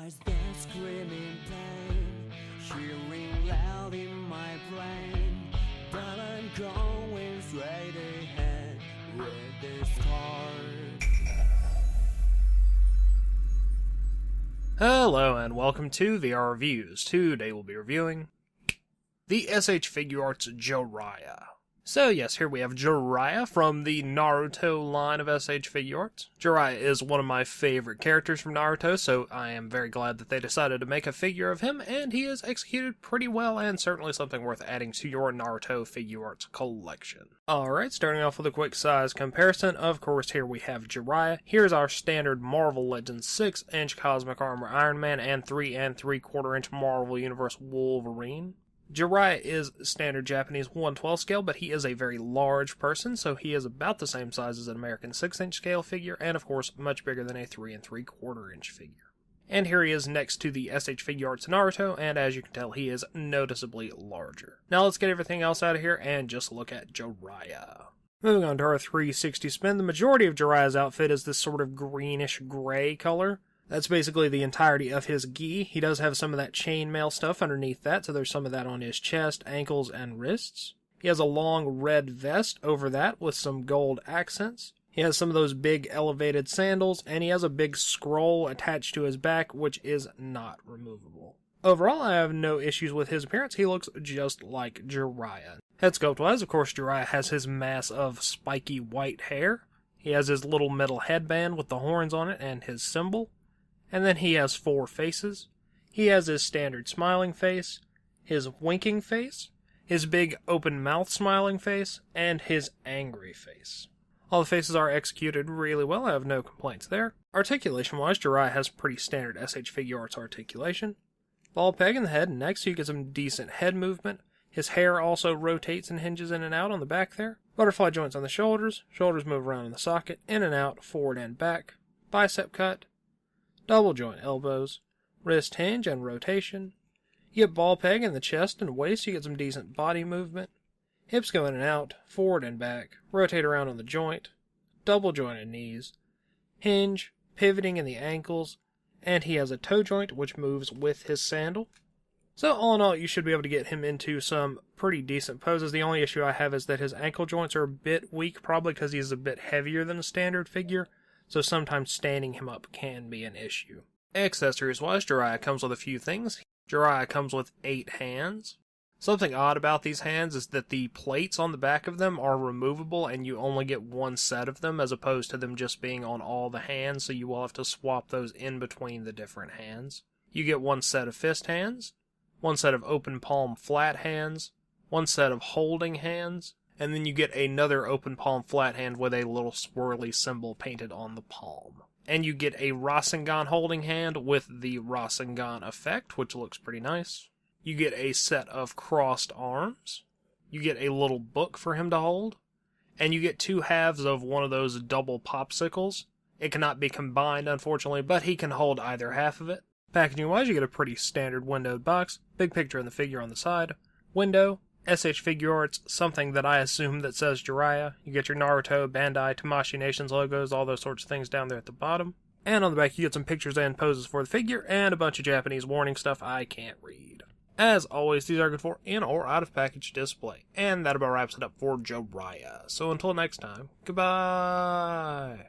eyes that scream in pain, cheering loud in my brain, but I'm going straight ahead with this heart. Hello and welcome to VR Reviews. Today we'll be reviewing the SH Figuarts Jiraiya. So yes, here we have Jiraiya from the Naruto line of SH Figuarts. Jiraiya is one of my favorite characters from Naruto, so I am very glad that they decided to make a figure of him, and he is executed pretty well, and certainly something worth adding to your Naruto Figuarts collection. Alright, starting off with a quick size comparison. Of course, here we have Jiraiya. Here's our standard Marvel Legends 6-inch Cosmic Armor Iron Man and 3 3/4-inch Marvel Universe Wolverine. Jiraiya is standard Japanese 1/12 scale, but he is a very large person, so he is about the same size as an American 6-inch scale figure, and of course, much bigger than a 3 3/4-inch figure. And here he is next to the SH Figuarts Naruto, and as you can tell, he is noticeably larger. Now let's get everything else out of here and just look at Jiraiya. Moving on to our 360 spin, the majority of Jiraiya's outfit is this sort of greenish gray color. That's basically the entirety of his gi. He does have some of that chainmail stuff underneath that, so there's some of that on his chest, ankles, and wrists. He has a long red vest over that with some gold accents. He has some of those big elevated sandals, and he has a big scroll attached to his back, which is not removable. Overall, I have no issues with his appearance. He looks just like Jiraiya. Head sculpt-wise, of course, Jiraiya has his mass of spiky white hair. He has his little metal headband with the horns on it and his symbol. And then he has 4 faces. He has his standard smiling face, his winking face, his big open mouth smiling face, and his angry face. All the faces are executed really well, I have no complaints there. Articulation-wise, Jiraiya has pretty standard SH Figuarts articulation. Ball peg in the head and neck, so you get some decent head movement. His hair also rotates and hinges in and out on the back there. Butterfly joints on the shoulders. Shoulders move around in the socket, in and out, forward and back. Bicep cut. Double joint elbows, wrist hinge and rotation. You get ball peg in the chest and waist, you get some decent body movement. Hips go in and out, forward and back, rotate around on the joint, double jointed knees, hinge, pivoting in the ankles, and he has a toe joint which moves with his sandal. So all in all, you should be able to get him into some pretty decent poses. The only issue I have is that his ankle joints are a bit weak, probably because he's a bit heavier than a standard figure. So sometimes standing him up can be an issue. Accessories-wise, Jiraiya comes with a few things. Jiraiya comes with 8 hands. Something odd about these hands is that the plates on the back of them are removable and you only get one set of them as opposed to them just being on all the hands, so you will have to swap those in between the different hands. You get one set of fist hands, one set of open palm flat hands, one set of holding hands, and then you get another open palm flat hand with a little swirly symbol painted on the palm. And you get a Rasengan holding hand with the Rasengan effect, which looks pretty nice. You get a set of crossed arms. You get a little book for him to hold. And you get 2 halves of one of those double popsicles. It cannot be combined, unfortunately, but he can hold either half of it. Packaging-wise, you get a pretty standard windowed box. Big picture of the figure on the side. Window. SH Figuarts, something that I assume that says Jiraiya. You get your Naruto, Bandai, Tamashii Nations logos, all those sorts of things down there at the bottom. And on the back you get some pictures and poses for the figure, and a bunch of Japanese warning stuff I can't read. As always, these are good for in or out of package display. And that about wraps it up for Jiraiya. So until next time, goodbye!